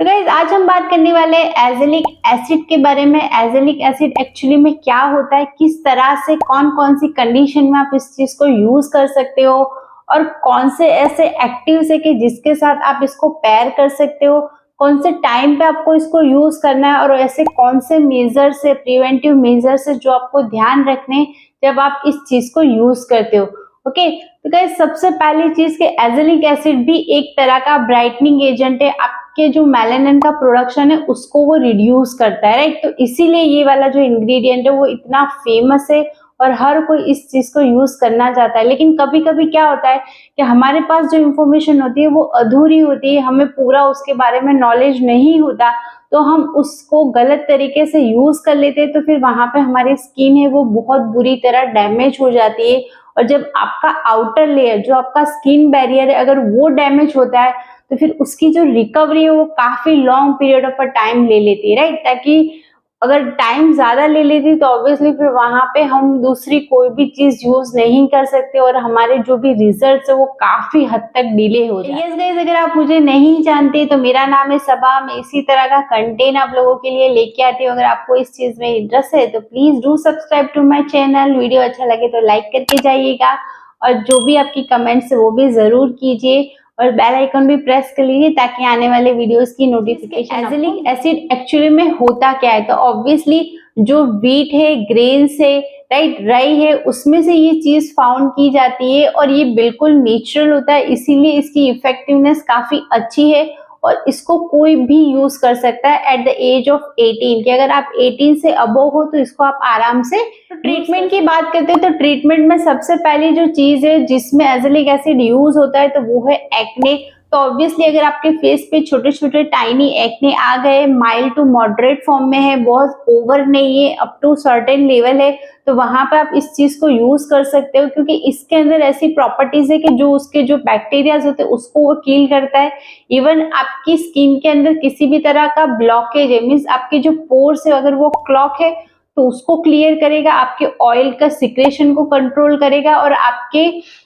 तो गाइस आज हम बात करने वाले हैं एजेलिक एसिड के बारे में। एजेलिक एसिड एक्चुअली में क्या होता है, किस तरह से कौन कौन सी कंडीशन में आप इस चीज को यूज कर सकते हो और कौन से ऐसे एक्टिव्स है कि जिसके साथ आप इसको पेयर कर सकते हो, कौन से टाइम पे आपको इसको यूज करना है और ऐसे कौन से मेजर्स है, प्रिवेंटिव मेजर्स है जो आपको ध्यान रखने जब आप इस चीज को यूज करते हो। ओके, तो गाइस सबसे पहली चीज के एजेलिक एसिड भी एक तरह का ब्राइटनिंग एजेंट है। आपके जो मेलानिन का प्रोडक्शन है उसको वो रिड्यूस करता है, राइट। तो इसीलिए ये वाला जो इंग्रेडिएंट है वो इतना फेमस है और हर कोई इस चीज को यूज करना चाहता है। लेकिन कभी कभी क्या होता है कि हमारे पास जो इंफॉर्मेशन होती है वो अधूरी होती है, हमें पूरा उसके बारे में नॉलेज नहीं होता, तो हम उसको गलत तरीके से यूज कर लेते हैं, तो फिर वहां पे हमारी स्किन है वो बहुत बुरी तरह डैमेज हो जाती है। और जब आपका आउटर लेयर जो आपका स्किन बैरियर है अगर वो डैमेज होता है तो फिर उसकी जो रिकवरी है वो काफी लॉन्ग पीरियड ऑफ टाइम ले लेती है, राइट। ताकि अगर टाइम ज्यादा ले लेती तो ऑब्वियसली फिर वहां पे हम दूसरी कोई भी चीज यूज नहीं कर सकते और हमारे जो भी रिजल्ट्स है वो काफी हद तक डिले हो जाते हैं। यस गाइस, अगर आप मुझे नहीं जानते तो मेरा नाम है सबा, मैं इसी तरह का कंटेंट आप लोगों के लिए लेके आती हूँ। अगर आपको इस चीज में इंटरेस्ट है तो please do subscribe to my channel. Video अच्छा लगे तो लाइक करके जाइएगा और जो भी आपकी कमेंट्स है वो भी जरूर कीजिए और बेल आइकन भी प्रेस कर लीजिए ताकि आने वाले वीडियोस की नोटिफिकेशन। एजेलिक एसिड एक्चुअली में होता क्या है, तो ऑब्वियसली जो व्हीट है, ग्रेन्स है, राइट, राई है, उसमें से ये चीज फाउंड की जाती है और ये बिल्कुल नेचुरल होता है, इसीलिए इसकी इफेक्टिवनेस काफी अच्छी है और इसको कोई भी यूज कर सकता है एट द एज ऑफ 18 कि अगर आप 18 से अबव हो तो इसको आप आराम से। ट्रीटमेंट की बात करते हैं तो ट्रीटमेंट में सबसे पहली जो चीज है जिसमें एजेलिक एसिड यूज होता है तो वो है एक्ने। तो ऑब्वियसली अगर आपके फेस पे छोटे छोटे टाइनी एक्ने आ गए, माइल्ड टू मॉडरेट फॉर्म में है, बहुत ओवर नहीं है, अप टू सर्टेन लेवल है, तो वहां पे आप इस चीज को यूज कर सकते हो क्योंकि इसके अंदर ऐसी प्रॉपर्टीज है कि जो उसके जो बैक्टीरियाज होते हैं उसको वो किल करता है। इवन आपकी स्किन के अंदर किसी भी तरह का ब्लॉकेज है, मीन्स आपके जो पोर्स है अगर वो क्लॉक है तो उसको क्लियर करेगा, आपके ऑयल का सिक्रेशन को कंट्रोल करेगा और आपके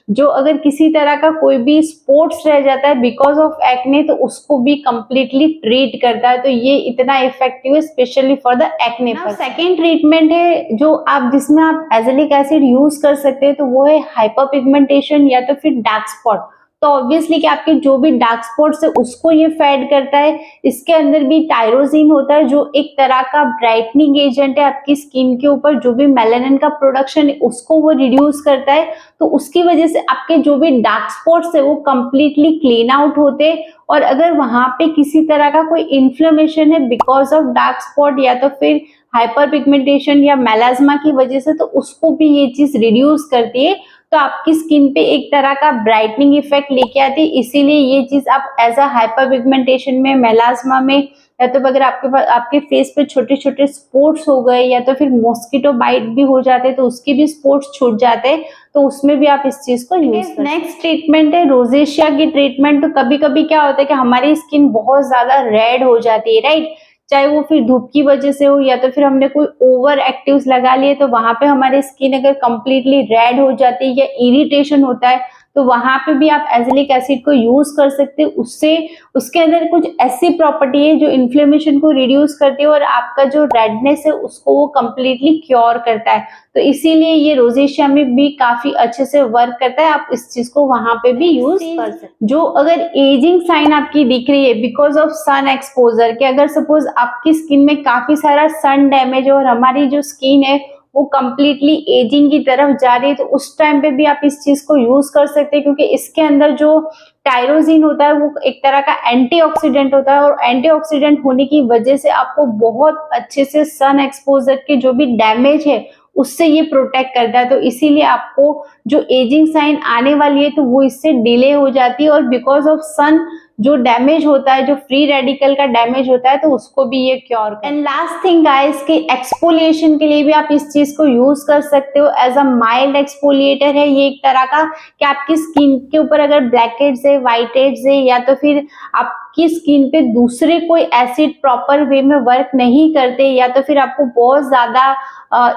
जो अगर किसी तरह का कोई भी स्पॉट्स रह जाता है बिकॉज ऑफ एक्ने तो उसको भी कंप्लीटली ट्रीट करता है। तो ये इतना इफेक्टिव है specially for the acne. Second treatment है जो आप जिसमें आप एजेलिक एसिड यूज कर सकते हैं तो वो है हाइपर पिगमेंटेशन या तो फिर डार्क स्पॉट। तो ऑब्वियसली कि आपके जो भी डार्क स्पॉट्स है उसको ये फेड करता है। इसके अंदर भी टायरोसिन होता है जो एक तरह का ब्राइटनिंग एजेंट है, आपकी स्किन के ऊपर जो भी मेलानिन का प्रोडक्शन है उसको वो रिड्यूस करता है। तो उसकी वजह से आपके जो भी डार्क स्पॉट्स है वो कंप्लीटली क्लीन आउट होते हैं और अगर वहां पे किसी तरह का कोई इन्फ्लेमेशन है बिकॉज ऑफ डार्क स्पॉट या तो फिर हाइपर पिगमेंटेशन या मेलाज्मा की वजह से तो उसको भी ये चीज रिड्यूस करती है। तो आपकी स्किन पे एक तरह का ब्राइटनिंग इफेक्ट लेके आती है, इसीलिए ये चीज आप एज अ हाइपर पिगमेंटेशन में, मेलाज्मा में या तो अगर आपके पास आपके फेस पे छोटे छोटे स्पॉट्स हो गए या तो फिर मॉस्किटो बाइट भी हो जाते हैं तो उसके भी स्पॉट्स छूट जाते हैं, तो उसमें भी आप इस चीज को यूज कर। नेक्स्ट ट्रीटमेंट है रोजेशिया की ट्रीटमेंट। तो कभी कभी क्या होता है कि हमारी स्किन बहुत ज्यादा रेड हो जाती है, राइट, चाहे वो फिर धूप की वजह से हो या तो फिर हमने कोई ओवर एक्टिव्स लगा लिए तो वहां पे हमारी स्किन अगर कंप्लीटली रेड हो जाती है या इरिटेशन होता है तो वहां पे भी आप एजेलिक एसिड को यूज कर सकते हैं। उससे उसके अंदर कुछ ऐसी प्रॉपर्टी है जो इन्फ्लेमेशन को रिड्यूस करती है और आपका जो रेडनेस है उसको वो कंप्लीटली क्योर करता है। तो इसीलिए ये रोजेशिया में भी काफी अच्छे से वर्क करता है, आप इस चीज को वहां पे भी यूज कर सकते हैं। जो अगर एजिंग साइन आपकी दिख रही है बिकॉज ऑफ सन एक्सपोजर के, अगर सपोज आपकी स्किन में काफी सारा सन डैमेज है और हमारी जो स्किन है वो कंप्लीटली एजिंग की तरफ जा रही है तो उस टाइम पे भी आप इस चीज को यूज कर सकते हैं क्योंकि इसके अंदर जो टायरोसिन होता है वो एक तरह का एंटीऑक्सीडेंट होता है और एंटीऑक्सीडेंट होने की वजह से आपको बहुत अच्छे से सन एक्सपोजर के जो भी डैमेज है उससे ये प्रोटेक्ट करता है। तो इसीलिए आपको जो एजिंग साइन आने वाली है तो वो इससे डिले हो जाती है और बिकॉज ऑफ सन जो डैमेज होता है, जो फ्री रेडिकल का डैमेज होता है तो उसको भी ये क्योर कर। एंड लास्ट थिंग गाइस कि एक्सफोलिएशन के लिए भी आप इस चीज को यूज कर सकते हो एज अ माइल्ड एक्सफोलिएटर है। ये एक तरह का कि आपकी स्किन के ऊपर अगर ब्लैक हेड्स है, व्हाइट हेड्स है या तो फिर आप आपकी स्किन पे दूसरे कोई एसिड प्रॉपर वे में वर्क नहीं करते या तो फिर आपको बहुत ज्यादा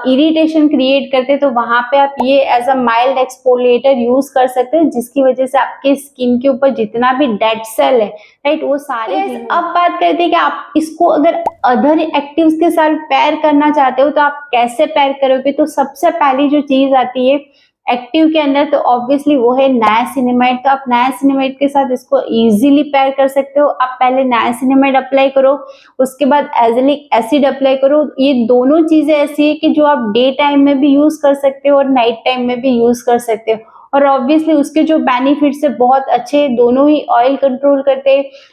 इरिटेशन क्रिएट करते, तो वहां पे आप ये as a mild exfoliator use कर सकते हो, जिसकी वजह से आपके स्किन के ऊपर जितना भी डेड सेल है, राइट, वो सारे। अब बात करते हैं कि आप इसको अगर अदर एक्टिव्स के साथ पेयर करना चाहते हो तो आप कैसे पेयर करोगे। तो सबसे पहली जो चीज आती है एक्टिव के अंदर, तो ऑब्वियसली वो है नायासिनामाइड। तो आप नायासिनामाइड के साथ इसको इजीली पेयर कर सकते हो। आप पहले नायासिनामाइड अप्लाई करो, उसके बाद एजेलिक एसिड अप्लाई करो। ये दोनों चीजें ऐसी है कि जो आप डे टाइम में भी यूज कर सकते हो और नाइट टाइम में भी यूज कर सकते हो। और ऑब्वियसली उसके जो बेनिफिट्स है बहुत अच्छे, दोनों ही ऑयल कंट्रोल करते,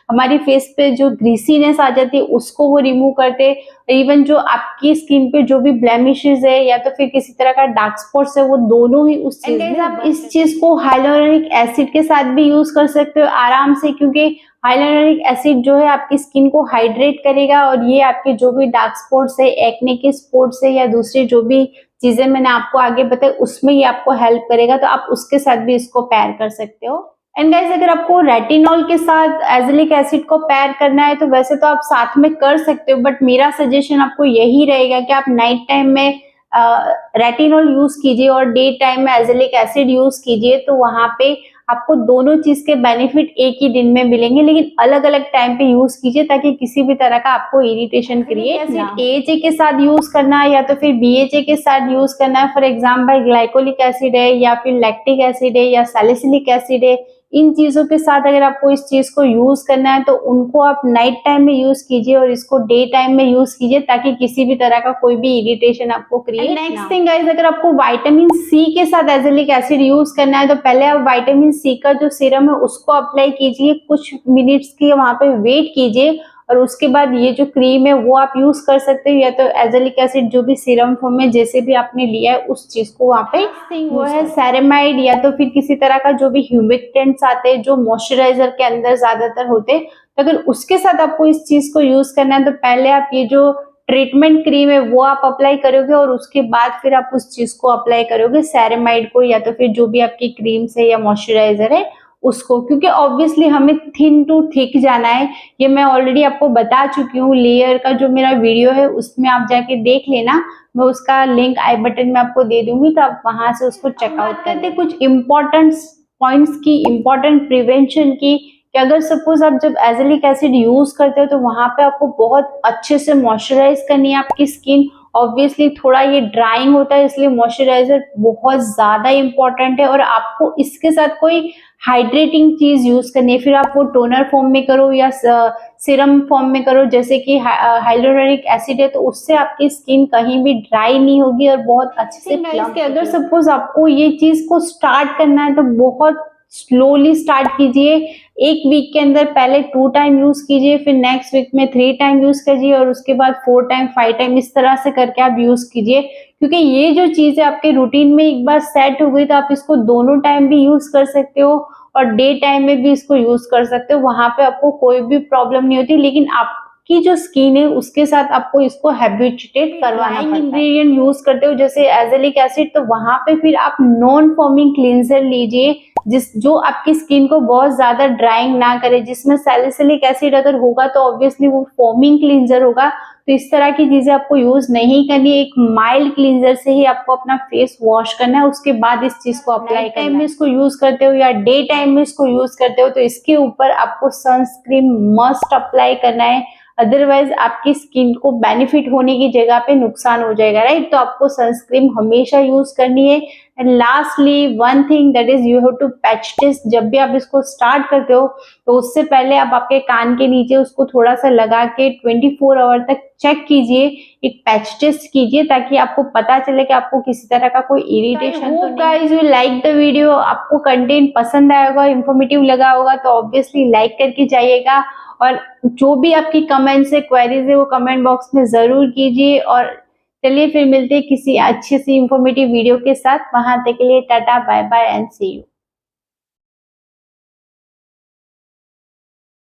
हमारी फेस पे जो ग्रीसीनेस आ जाती है उसको वो रिमूव करते, इवन जो आपकी स्किन पे जो भी ब्लेमिशेस है या तो फिर किसी तरह का डार्क स्पॉट्स है वो दोनों ही उस चीज में। आप इस चीज को हाइलोरेनिक एसिड के साथ भी यूज कर सकते हो आराम से, क्योंकि हाइलोरेनिक एसिड जो है आपकी स्किन को हाइड्रेट करेगा और ये आपके जो भी डार्क स्पॉट्स है, एक्ने के स्पॉट्स है या दूसरी जो भी चीजें मैंने आपको आगे बताई उसमें ये आपको हेल्प करेगा। तो आप उसके साथ भी इसको पेयर कर सकते हो। एंड गाइस, अगर आपको रेटिनॉल के साथ एजेलिक एसिड को पेयर करना है तो वैसे तो आप साथ में कर सकते हो, बट मेरा सजेशन आपको यही रहेगा कि आप नाइट टाइम में रेटिनॉल यूज कीजिए और डे टाइम में एजेलिक एसिड यूज कीजिए। तो वहां पे आपको दोनों चीज के बेनिफिट एक ही दिन में मिलेंगे, लेकिन अलग अलग टाइम पे यूज कीजिए ताकि किसी भी तरह का आपको इरिटेशन क्रिएट ना हो। एएचए के साथ यूज करना है या तो फिर बीएचए के साथ यूज करना है, फॉर एग्जाम्पल ग्लाइकोलिक एसिड है या फिर लैक्टिक एसिड है या सैलिसिलिक एसिड है, इन चीजों के साथ अगर आपको इस चीज को यूज करना है तो उनको आप नाइट टाइम में यूज कीजिए और इसको डे टाइम में यूज कीजिए ताकि किसी भी तरह का कोई भी इरिटेशन आपको क्रिएट ना हो। नेक्स्ट थिंग गाइस, अगर आपको विटामिन सी के साथ एजेलिक एसिड यूज करना है तो पहले आप विटामिन सी का जो सीरम है उसको अप्लाई कीजिए, कुछ मिनट्स की वहां पे वेट कीजिए और उसके बाद ये जो क्रीम है वो आप यूज कर सकते हो, या तो एजेलिक एसिड जो भी सीरम फॉर्म में जैसे भी आपने लिया है उस चीज को वहां पे वो है सेरेमाइड या तो फिर किसी तरह का जो भी ह्यूमिडेंट्स आते हैं जो मॉइस्चराइजर के अंदर ज्यादातर होते हैं, तो अगर उसके साथ आपको इस चीज को यूज करना है तो पहले आप ये जो ट्रीटमेंट क्रीम है वो आप अप्लाई करोगे और उसके बाद फिर आप उस चीज को अप्लाई करोगे सेरेमाइड को या तो फिर जो भी आपकी क्रीम्स है या मॉइस्चराइजर है उसको, क्योंकि ऑब्वियसली हमें थिन टू थिक जाना है। ये मैं ऑलरेडी आपको बता चुकी हूँ, लेयर का जो मेरा वीडियो है उसमें आप जाके देख लेना, मैं उसका लिंक आई बटन में आपको दे दूंगी तो आप वहां से उसको चेकआउट करते। कुछ इंपॉर्टेंट पॉइंट्स की, इंपॉर्टेंट प्रिवेंशन की, कि अगर सपोज आप जब एजेलिक एसिड यूज करते हो तो वहां पे आपको बहुत अच्छे से मॉइस्चराइज करनी है आपकी स्किन। ऑब्वियसली थोड़ा ये ड्राइंग होता है इसलिए मॉइस्चराइजर बहुत ज्यादा इंपॉर्टेंट है और आपको इसके साथ कोई हाइड्रेटिंग चीज यूज करनी है, फिर आप वो टोनर फॉर्म में करो या सीरम फॉर्म में करो, जैसे कि हाइलोरेनिक एसिड है तो उससे आपकी स्किन कहीं भी ड्राई नहीं होगी और बहुत अच्छे से प्लम्प। अगर सपोज आपको ये चीज को स्टार्ट करना है तो बहुत स्लोली स्टार्ट कीजिए। एक वीक के अंदर पहले 2 टाइम यूज कीजिए, फिर नेक्स्ट वीक में 3 टाइम यूज कीजिए और उसके बाद 4 टाइम 5 टाइम, इस तरह से करके आप यूज कीजिए, क्योंकि ये जो चीज है आपके रूटीन में एक बार सेट हो गई तो आप इसको दोनों टाइम भी यूज कर सकते हो और डे टाइम में भी इसको यूज कर सकते हो, वहां पे आपको कोई भी प्रॉब्लम नहीं होती। लेकिन आपकी जो स्किन है उसके साथ आपको इसको हैबिचुएट करवाना पड़ता है। इंग्रेडिएंट यूज करते हो जैसे एजेलिक एसिड, तो वहां पे फिर आप नॉन फॉर्मिंग क्लींजर लीजिए जो आपकी स्किन को बहुत ज्यादा ड्राइंग ना करे, जिसमें सैलिसिलिक एसिड अगर होगा तो ऑब्वियसली वो फॉर्मिंग क्लींजर होगा, तो इस तरह की चीजें आपको यूज नहीं करनी है। एक माइल्ड क्लींजर से ही आपको अपना फेस वॉश करना है, उसके बाद इस चीज को अप्लाई करना है। टाइम में इसको यूज करते हो या डे टाइम में इसको यूज करते हो तो इसके ऊपर आपको सनस्क्रीन मस्ट अप्लाई करना है, अदरवाइज आपकी स्किन को बेनिफिट होने की जगह पे नुकसान हो जाएगा, राइट। तो आपको सनस्क्रीन हमेशा यूज करनी है। And lastly one thing that is you have to patch test. जब भी आप इसको स्टार्ट करते हो तो उससे पहले आप आपके कान के नीचे उसको थोड़ा सा लगा के 24 आवर तक चेक कीजिए, एक पैच टेस्ट कीजिए ताकि आपको पता चले कि आपको किसी तरह का कोई इरिटेशन तो नहीं। Guys you like the video, आपको कंटेंट पसंद आया होगा, इंफॉर्मेटिव लगा होगा तो ऑब्वियसली लाइक करके जाइएगा और जो भी आपकी कमेंट्स है, क्वेरीज है वो कमेंट बॉक्स में जरूर कीजिए। और चलिए फिर मिलते हैं किसी अच्छी सी इंफॉर्मेटिव वीडियो के साथ, वहां तक के लिए tata bye bye and see you.